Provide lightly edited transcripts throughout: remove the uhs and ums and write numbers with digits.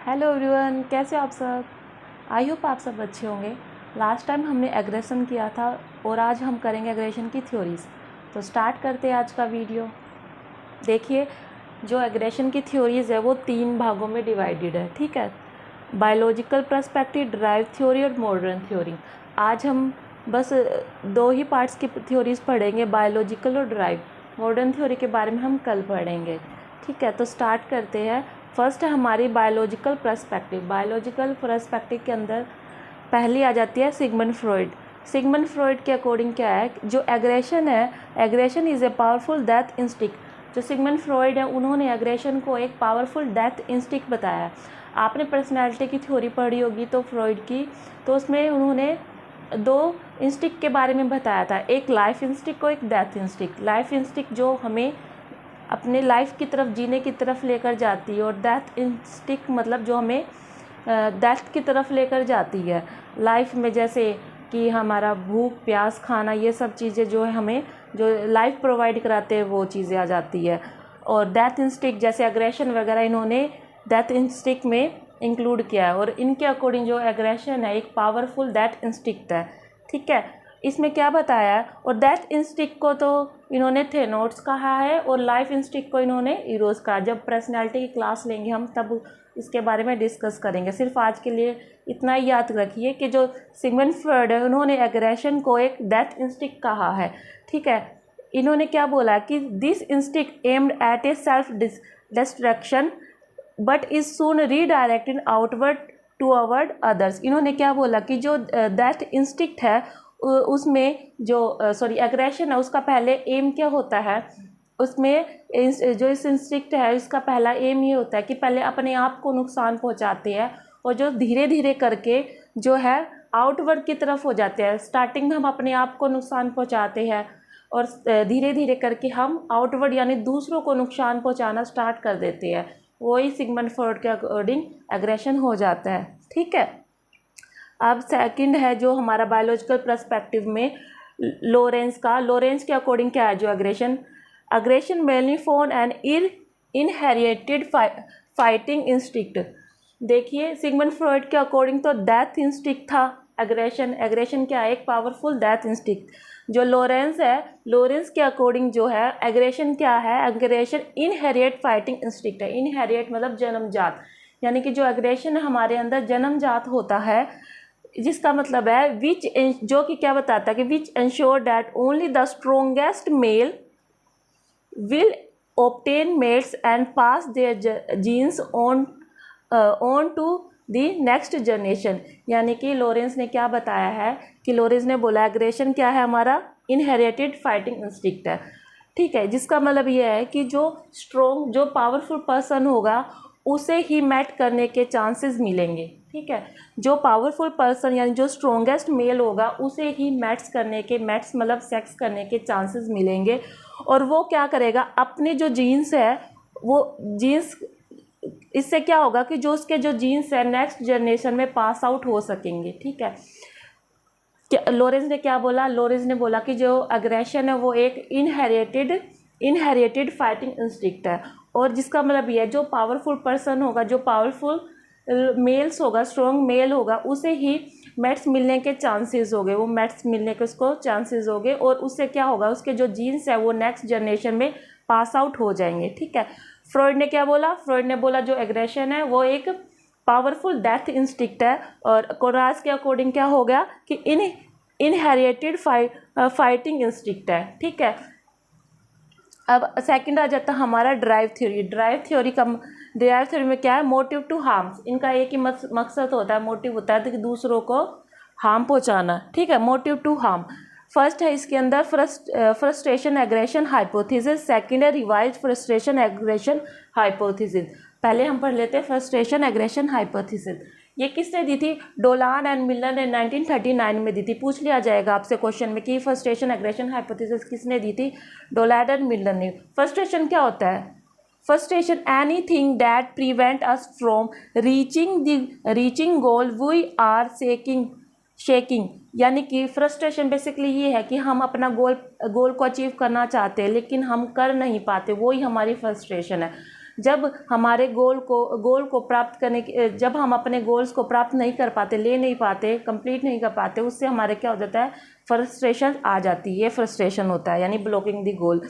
Hello everyone, कैसे हो आप सब। आई होप आप सब अच्छे होंगे। लास्ट टाइम हमने एग्रेशन किया था और आज हम करेंगे एग्रेशन की थ्योरीज। तो स्टार्ट करते हैं आज का वीडियो। देखिए, जो एग्रेशन की थ्योरीज है वो 3 भागों में डिवाइडेड है, ठीक है। बायोलॉजिकल पर्सपेक्टिव, डिराइव थ्योरी और मॉडर्न थ्योरी। आज हम बस 2 ही पार्ट्स की थ्योरीज पढ़ेंगे, बायोलॉजिकल और डिराइव। मॉडर्न थ्योरी के बारे में हम कल पढ़ेंगे, ठीक है। तो स्टार्ट करते हैं। फर्स्ट है हमारी बायोलॉजिकल पर्सपेक्टिव। बायोलॉजिकल पर्सपेक्टिव के अंदर पहली आ जाती है सिगमंड फ्रॉइड। सिगमंड फ्रॉइड के अकॉर्डिंग क्या है, जो एग्रेशन है, aggression is a powerful death instinct. जो सिगमंड फ्रॉइड है उन्होंने एग्रेशन को एक पावरफुल डेथ इंस्टिंक्ट बताया है। आपने पर्सनैलिटी की थ्योरी पढ़ी होगी तो फ्रॉइड की, तो उसमें उन्होंने 2 इंस्टिंक्ट के बारे में बताया था, एक लाइफ इंस्टिंक्ट और एक डेथ इंस्टिंक्ट। लाइफ इंस्टिंक्ट जो हमें अपने लाइफ की तरफ, जीने की तरफ लेकर जाती है, और डेथ इंस्टिंक्ट मतलब जो हमें डेथ की तरफ लेकर जाती है लाइफ में, जैसे कि हमारा भूख प्यास खाना, ये सब चीज़ें जो है हमें जो लाइफ प्रोवाइड कराते हैं वो चीज़ें आ जाती है। और डेथ इंस्टिंक्ट जैसे एग्रेशन वगैरह इन्होंने डेथ इंस्टिंक्ट में इंक्लूड किया है। और इनके अकॉर्डिंग जो एग्रेशन है एक पावरफुल डेथ इंस्टिंक्ट है, ठीक है। इसमें क्या बताया है, और डेथ इंस्टिंक्ट को तो इन्होंने थेनोट्स कहा है और लाइफ इंस्टिंक्ट को इन्होंने इरोस कहा। जब पर्सनैलिटी की क्लास लेंगे हम तब इसके बारे में डिस्कस करेंगे। सिर्फ आज के लिए इतना ही याद रखिए कि जो सिगमंड फ्रॉइड है उन्होंने एग्रेशन को एक डेथ इंस्टिंक्ट कहा है, ठीक है। इन्होंने क्या बोला कि this instinct aimed at A self destruction but is soon redirected outward toward others. इन्होंने क्या बोला कि जो डेथ इंस्टिंक्ट है उसमें जो एग्रेशन है उसका पहले एम क्या होता है, उसमें जो इस इंस्टिंक्ट है इसका पहला एम ये होता है कि पहले अपने आप को नुकसान पहुंचाते हैं और जो धीरे धीरे करके जो है आउटवर्ड की तरफ हो जाते हैं। स्टार्टिंग में हम अपने आप को नुकसान पहुंचाते हैं और धीरे धीरे करके हम आउटवर्ड यानी दूसरों को नुकसान पहुंचाना स्टार्ट कर देते हैं। वही सिगमंड फ्रॉइड के अकॉर्डिंग एग्रेशन हो जाता है, ठीक है। अब सेकंड है जो हमारा बायोलॉजिकल पर्सपेक्टिव में लोरेंस का। लोरेंस के अकॉर्डिंग क्या है जो aggression mainly form and inherited fighting instinct. देखिए, सिगमंड फ्रॉइड के अकॉर्डिंग तो डेथ इंस्टिंक्ट था एग्रेशन क्या है, एक पावरफुल डेथ इंस्टिंक्ट। जो लोरेंस है, लोरेंस के अकॉर्डिंग जो है एग्रेशन क्या है, एग्रेशन इनहेरिट फाइटिंग इंस्टिंक्ट है। इनहेरिट मतलब जन्मजात, यानी कि जो एग्रेशन हमारे अंदर जन्मजात होता है, जिसका मतलब है विच, जो कि क्या बताता है कि which ensure that only the strongest male will obtain mates and pass their genes on to the next generation। यानी कि लॉरेंस ने क्या बताया है कि लॉरेंस ने बोला एग्रेशन क्या है, हमारा इनहेरिटेड फाइटिंग इंस्टिंक्ट है, ठीक है। जिसका मतलब ये है कि जो स्ट्रॉन्ग, जो पावरफुल पर्सन होगा उसे ही मैट करने के चांसेस मिलेंगे, ठीक है। जो पावरफुल पर्सन यानी जो स्ट्रॉन्गेस्ट मेल होगा उसे ही मैट्स मतलब सेक्स करने के चांसेस मिलेंगे। और वो क्या करेगा, अपने जो जीन्स है वो जीन्स, इससे क्या होगा कि जो उसके जो जीन्स है नेक्स्ट जनरेशन में पास आउट हो सकेंगे, ठीक है। लॉरेंस ने क्या बोला, लॉरेंस ने बोला कि जो एग्रेशन है वो एक इनहेरिटेड फाइटिंग इंस्टिंक्ट है। और जिसका मतलब ये है जो पावरफुल पर्सन होगा, जो पावरफुल मेल्स होगा, स्ट्रॉन्ग मेल होगा, उसे ही मैट्स मिलने के चांसेस हो गए, वो मैट्स मिलने के उसको चांसेस हो गए। और उससे क्या होगा, उसके जो जीन्स है वो नेक्स्ट जनरेशन में पास आउट हो जाएंगे, ठीक है। फ्रॉइड ने क्या बोला, फ्रॉइड ने बोला जो एग्रेशन है वो एक पावरफुल डेथ इंस्टिंक्ट है। और कोरास के अकॉर्डिंग क्या हो गया कि इनहेरिटेड फाइटिंग इंस्टिंक्ट है, ठीक है। अब सेकंड आ जाता है हमारा ड्राइव थ्योरी। ड्राइव थ्योरी में क्या है, मोटिव टू हार्म्स। इनका एक ही मकसद होता है, मोटिव होता है कि दूसरों को हार्म पहुंचाना, ठीक है। मोटिव टू हार्म फर्स्ट है इसके अंदर फ्रस्ट्रेशन एग्रेशन हाइपोथेसिस। सेकंड है रिवाइज फ्रस्ट्रेशन एग्रेशन हाइपोथेसिस। पहले हम पढ़ लेते हैं फ्रस्ट्रेशन एग्रेशन हाइपोथेसिस। ये किसने दी थी, डोलान एंड मिलर ने 1939 में दी थी। पूछ लिया जाएगा आपसे क्वेश्चन में कि फ्रस्ट्रेशन एग्रेशन हाइपोथेसिस किसने दी थी, डोलान एंड मिलर ने। फ्रस्ट्रेशन क्या होता है, frustration anything that prevent us from reaching goal we are seeking. यानी कि फ्रस्ट्रेशन बेसिकली ये है कि हम अपना गोल को अचीव करना चाहते हैं लेकिन हम कर नहीं पाते, वही हमारी फ्रस्ट्रेशन है। जब हमारे गोल को प्राप्त करने की, जब हम अपने गोल्स को प्राप्त नहीं कर पाते, ले नहीं पाते, कंप्लीट नहीं कर पाते, उससे हमारे क्या हो जाता है, फ्रस्ट्रेशन आ जाती है। ये फ्रस्ट्रेशन होता है, यानी ब्लॉकिंग दी गोल।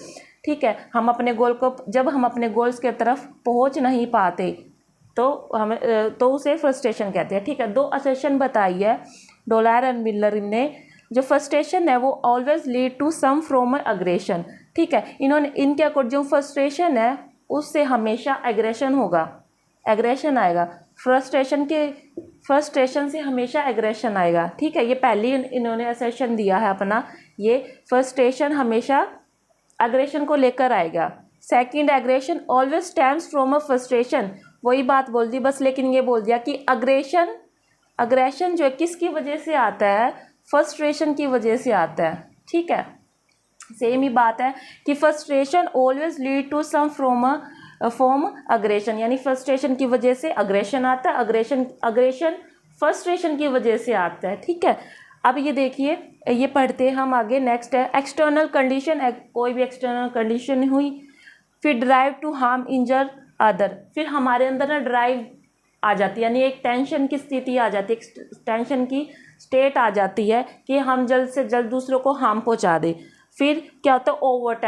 ठीक है, हम अपने गोल को, जब हम अपने गोल्स के तरफ पहुंच नहीं पाते तो उसे फ्रस्ट्रेशन कहते हैं। ठीक है, 2 असर्शन बताई है डोलायर एंड मिलर ने। जो फ्रस्ट्रेशन है वो always lead to some form aggression. ठीक है, इन्होंने इनके अकॉर्डिंग जो फ्रस्ट्रेशन है उससे हमेशा एग्रेशन होगा, एग्रेशन आएगा। फ्रस्ट्रेशन से हमेशा एग्रेशन आएगा। ठीक है, ये पहली इन्होंने असर्शन दिया है अपना, ये फ्रस्ट्रेशन हमेशा एग्रेशन को लेकर आएगा। Second, aggression always stems from a frustration. वही बात बोल दी बस, लेकिन ये बोल दिया कि अग्रेशन जो है किसकी वजह से आता है, फ्रस्ट्रेशन की वजह से आता है। ठीक है, सेम ही बात है कि frustration always lead to some form aggression, यानी फ्रस्ट्रेशन की वजह से अग्रेशन आता है, अग्रेशन फ्रस्ट्रेशन की वजह से आता है। ठीक है, अब ये देखिए, ये पढ़ते हैं हम आगे। नेक्स्ट है एक्सटर्नल कंडीशन। कोई भी एक्सटर्नल कंडीशन हुई, फिर drive to harm injure other, फिर हमारे अंदर ना ड्राइव आ जाती है, यानी एक टेंशन की स्थिति आ जाती है, टेंशन की स्टेट आ जाती है कि हम जल्द से जल्द दूसरों को हार्म पहुंचा दें। फिर क्या होता है, ओवर्ट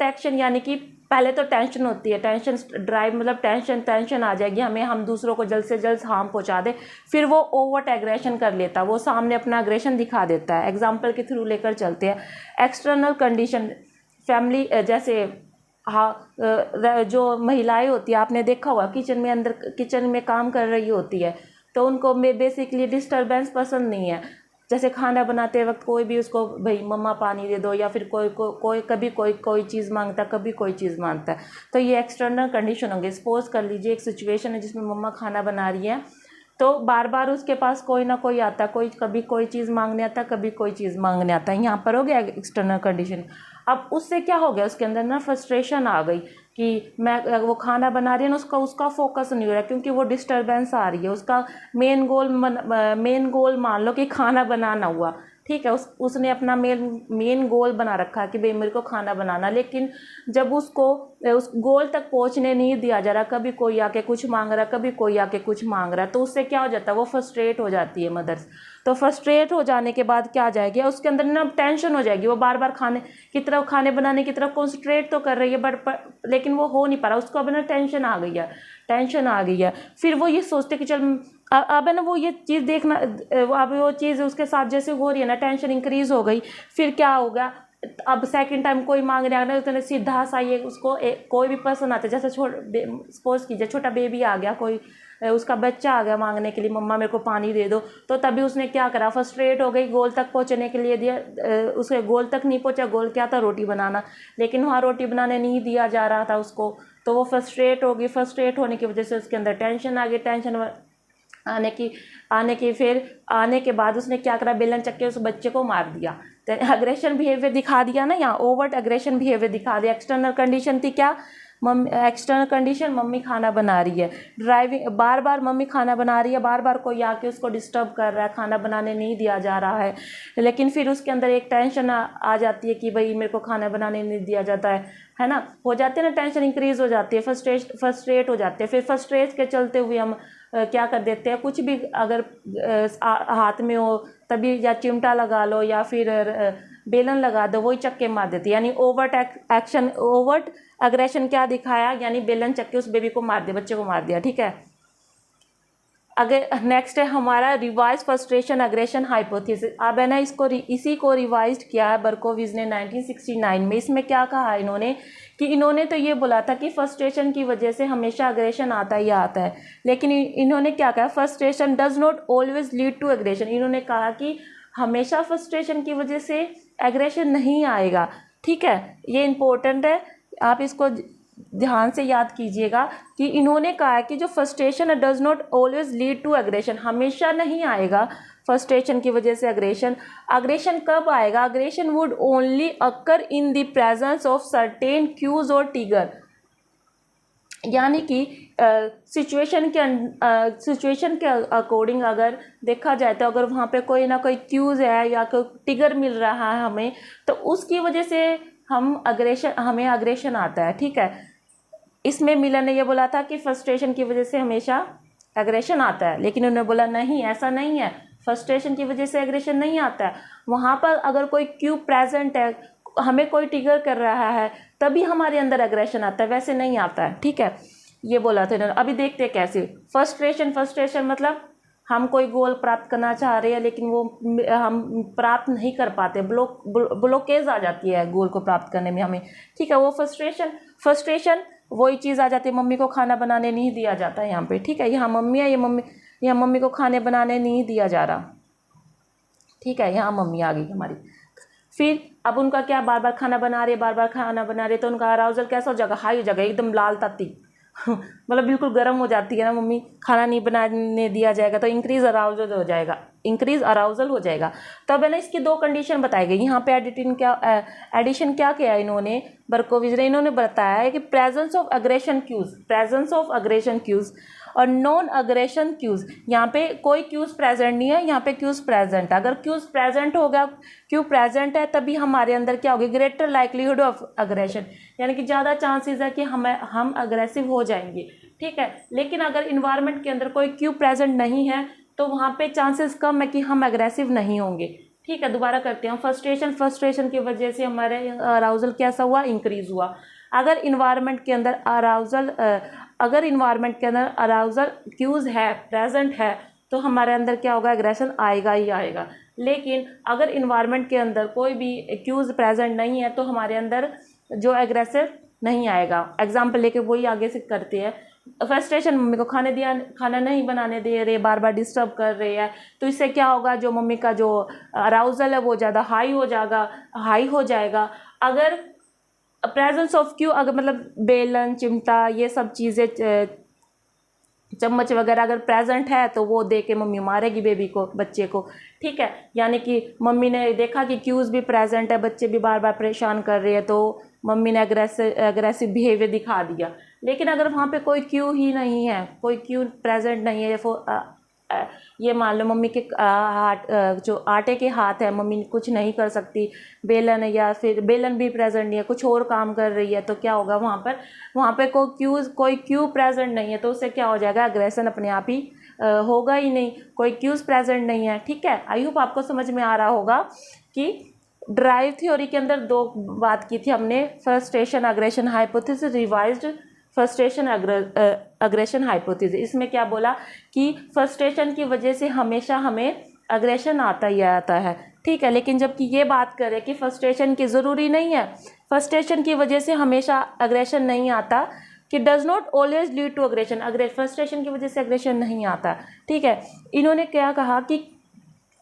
एक्शन, यानी कि पहले तो टेंशन होती है, टेंशन ड्राइव मतलब टेंशन आ जाएगी हमें, हम दूसरों को जल्द से जल्द हार्म पहुंचा दे। फिर वो ओवर्ट एग्रेशन कर लेता है, वो सामने अपना एग्रेशन दिखा देता है। एग्जाम्पल के थ्रू लेकर चलते हैं। एक्सटर्नल कंडीशन, फैमिली, जैसे जो महिलाएं होती है, आपने देखा होगा किचन में काम कर रही होती है, तो उनको बेसिकली डिस्टर्बेंस पसंद नहीं है। जैसे खाना बनाते वक्त कोई भी उसको भाई मम्मा पानी दे दो, या फिर कोई चीज़ मांगता है, कभी कोई चीज़ मांगता है, तो ये एक्सटर्नल कंडीशन होंगे। सपोज कर लीजिए एक सिचुएशन है जिसमें मम्मा खाना बना रही है, तो बार बार उसके पास कोई ना कोई आता, कभी कोई चीज़ मांगने आता, कभी कोई चीज़ मांगने आता है। यहाँ पर हो गया एक्सटर्नल कंडीशन। अब उससे क्या हो गया, उसके अंदर ना फ्रस्ट्रेशन आ गई कि वो खाना बना रही है ना, उसका फोकस नहीं हो रहा, क्योंकि वो डिस्टर्बेंस आ रही है। उसका मेन गोल मान लो कि खाना बनाना हुआ। ठीक है, उसने अपना मेन गोल बना रखा है कि भाई मेरे को खाना बनाना, लेकिन जब उसको उस गोल तक पहुंचने नहीं दिया जा रहा, कभी कोई आके कुछ मांग रहा, कभी कोई आके कुछ मांग रहा, तो उससे क्या हो जाता है, वो फ्रस्ट्रेट हो जाती है मदर्स। तो फ्रस्ट्रेट हो जाने के बाद क्या आ जाएगी, उसके अंदर ना टेंशन हो जाएगी, वो बार बार खाने बनाने की तरफ कॉन्सेंट्रेट तो कर रही है, लेकिन वो हो नहीं पा रहा, उसको अब ना टेंशन आ गई है। फिर वो ये सोचते कि चल अब है ना, वो ये चीज़ देखना, अब वो चीज़ उसके साथ जैसे हो रही है ना, टेंशन इंक्रीज हो गई। फिर क्या होगा, अब सेकंड टाइम कोई मांगने आ गया, उसने सीधा सा ये उसको कोई भी पर्सन आता है, जैसे सपोज कीजिए छोटा बेबी आ गया, कोई उसका बच्चा आ गया मांगने के लिए, मम्मा मेरे को पानी दे दो, तो तभी उसने क्या करा, फ्रस्ट्रेट हो गई, गोल तक पहुंचने के लिए दिया, उसे गोल तक नहीं पहुंचा। गोल क्या था, रोटी बनाना, लेकिन वहाँ रोटी बनाने नहीं दिया जा रहा था उसको, तो वो फ्रस्ट्रेट होगी। फ्रस्ट्रेट होने की वजह से उसके अंदर टेंशन आ गई। टेंशन फिर आने के बाद उसने क्या करा, बेलन चक्के के उस बच्चे को मार दिया। तो अग्रेशन बिहेवियर दिखा दिया ना, यहाँ ओवर्ट अग्रेशन बिहेवियर दिखा दिया। एक्सटर्नल कंडीशन थी क्या, एक्सटर्नल कंडीशन मम्मी खाना बना रही है, ड्राइविंग, बार बार मम्मी खाना बना रही है, बार बार कोई आके उसको डिस्टर्ब कर रहा है, खाना बनाने नहीं दिया जा रहा है, लेकिन फिर उसके अंदर एक टेंशन आ जाती है कि भाई मेरे को खाना बनाने नहीं दिया जाता है ना, हो जाते हैं ना, टेंशन इंक्रीज हो जाती है, फ्रस्ट्रेट हो जाते हैं। फिर फ्रस्ट्रेट के चलते हुए हम क्या कर देते हैं, कुछ भी अगर हाथ में हो तभी या चिमटा लगा लो या फिर बेलन लगा दो, वही चक्के मार देती है। यानी ओवर्ट अग्रेशन क्या दिखाया, यानी बेलन चक्के उस बेबी को मार दिया, बच्चे को मार दिया। ठीक है, अगर नेक्स्ट है हमारा रिवाइज फ्रस्ट्रेशन अग्रेशन हाइपोथेसिस। अब है ना, इसी को रिवाइज किया है बर्कोविज ने 1969 में। इसमें क्या कहा इन्होंने तो ये बोला था कि फ्रस्ट्रेशन की वजह से हमेशा अग्रेशन आता ही आता है, लेकिन इन्होंने क्या कहा, frustration does not always lead to aggression. इन्होंने कहा कि हमेशा फ्रस्ट्रेशन की वजह से एग्रेशन नहीं आएगा। ठीक है, ये इम्पोर्टेंट है, आप इसको ध्यान से याद कीजिएगा कि इन्होंने कहा है कि जो frustration does not always lead to aggression, हमेशा नहीं आएगा फ्रस्ट्रेशन की वजह से अग्रेशन कब आएगा, aggression would only occur in the presence of certain cues और ट्रिगर। यानी कि सिचुएशन के अकॉर्डिंग अगर देखा जाए तो अगर वहाँ पे कोई ना कोई क्यूज है या कोई ट्रिगर मिल रहा है हमें, तो उसकी वजह से हमें अग्रेशन आता है। ठीक है, इसमें मिलन ने ये बोला था कि फ्रस्ट्रेशन की वजह से हमेशा एग्रेशन आता है, लेकिन उन्होंने बोला नहीं, ऐसा नहीं है, फ्रस्ट्रेशन की वजह से एग्रेशन नहीं आता है। वहाँ पर अगर कोई क्यू प्रेजेंट है, हमें कोई ट्रिगर कर रहा है, तभी हमारे अंदर एग्रेशन आता है, वैसे नहीं आता है। ठीक है, ये बोला था इन्होंने। अभी देखते हैं कैसे। फ्रस्ट्रेशन मतलब हम कोई गोल प्राप्त करना चाह रहे हैं, लेकिन वो हम प्राप्त नहीं कर पाते, ब्लॉकेज आ जाती है गोल को प्राप्त करने में हमें। ठीक है, वो फ्रस्ट्रेशन वही चीज़ आ जाती है, मम्मी को खाना बनाने नहीं दिया जाता है यहाँ पे। ठीक है, यहाँ मम्मी है, यहाँ मम्मी को खाने बनाने नहीं दिया जा रहा। ठीक है, यहाँ मम्मी आ गई हमारी। फिर अब उनका क्या, बार बार खाना बना रहे, तो उनका अराउजल कैसा हो जाएगा, हाई हो जाएगा, एकदम लाल ताती मतलब बिल्कुल गर्म हो जाती है ना मम्मी, खाना नहीं बनाने दिया जाएगा तो इंक्रीज अराउजल हो जाएगा। तब है ना, इसकी दो कंडीशन बताई गई यहाँ पे। एडिशन क्या किया इन्होंने, बर्कोविच ने, इन्होंने बताया है कि प्रेजेंस ऑफ अग्रेशन क्यूज और नॉन अग्रेशन क्यूज। यहाँ पे कोई क्यूज प्रेजेंट नहीं है, यहाँ पे क्यूज प्रेजेंट है। अगर क्यूज प्रेजेंट होगा, क्यू प्रेजेंट है, तभी हमारे अंदर क्या होगी, ग्रेटर लाइक्लीहुड ऑफ अग्रेशन, यानी कि ज़्यादा चांसेस है कि हम अग्रेसिव हो जाएंगे। ठीक है, लेकिन अगर इन्वायरमेंट के अंदर कोई क्यू प्रेजेंट नहीं है तो वहाँ पे चांसेस कम है कि हम अग्रेसिव नहीं होंगे। ठीक है, दोबारा करते हैं। फ्रस्ट्रेशन की वजह से हमारे अराउजल कैसा हुआ, इंक्रीज हुआ। अगर इन्वायरमेंट के अंदर अराउजल क्यूज है, प्रेजेंट है, तो हमारे अंदर क्या होगा, एग्रेशन आएगा ही आएगा। लेकिन अगर इन्वायरमेंट के अंदर कोई भी क्यूज प्रेजेंट नहीं है तो हमारे अंदर जो एग्रेसिव नहीं आएगा। एग्जाम्पल लेके वही आगे से करते हैं। फ्रस्ट्रेशन, मम्मी को खाना नहीं बनाने दे रहे, बार बार डिस्टर्ब कर रहे हैं, तो इससे क्या होगा, जो मम्मी का जो अराउजल है वो ज़्यादा हाई हो जाएगा। अगर प्रेजेंस ऑफ क्यू, अगर मतलब बेलन, चिमटा, ये सब चीज़ें, चम्मच वगैरह अगर प्रेजेंट है तो वो दे के मम्मी मारेगी बच्चे को। ठीक है, यानी कि मम्मी ने देखा कि क्यूज भी प्रेजेंट है, बच्चे भी बार बार परेशान कर रहे हैं, तो मम्मी ने एग्रेसिव बिहेवियर दिखा दिया। लेकिन अगर वहाँ पे कोई क्यू ही नहीं है, कोई क्यू प्रेजेंट नहीं है, ये मान लो मम्मी के जो आटे के हाथ है, मम्मी कुछ नहीं कर सकती, बेलन है या फिर बेलन भी प्रेजेंट नहीं है, कुछ और काम कर रही है, तो क्या होगा, वहाँ पे कोई क्यू प्रेजेंट नहीं है, तो उससे क्या हो जाएगा, एग्रेशन अपने आप ही होगा ही नहीं, कोई क्यूज प्रेजेंट नहीं है। ठीक है, आई होप आपको समझ में आ रहा होगा कि ड्राइव थ्योरी के अंदर दो बात की थी हमने, frustration aggression hypothesis, revised frustration aggression hypothesis. इसमें क्या बोला कि फ्रस्ट्रेशन की वजह से हमेशा हमें अग्रेशन आता ही आता है। ठीक है, लेकिन जबकि ये बात करें कि फ्रस्ट्रेशन की ज़रूरी नहीं है, फ्रस्ट्रेशन की वजह से हमेशा अग्रेशन नहीं आता, कि does not always lead to aggression, frustration की वजह से अग्रेशन नहीं आता। ठीक है, इन्होंने क्या कहा कि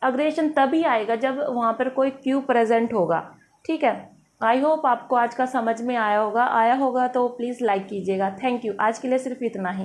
अग्रेशन तभी आएगा जब वहाँ पर कोई क्यू प्रेजेंट होगा। ठीक है, आई होप आपको आज का समझ में आया होगा तो प्लीज़ लाइक कीजिएगा। थैंक यू, आज के लिए सिर्फ इतना ही।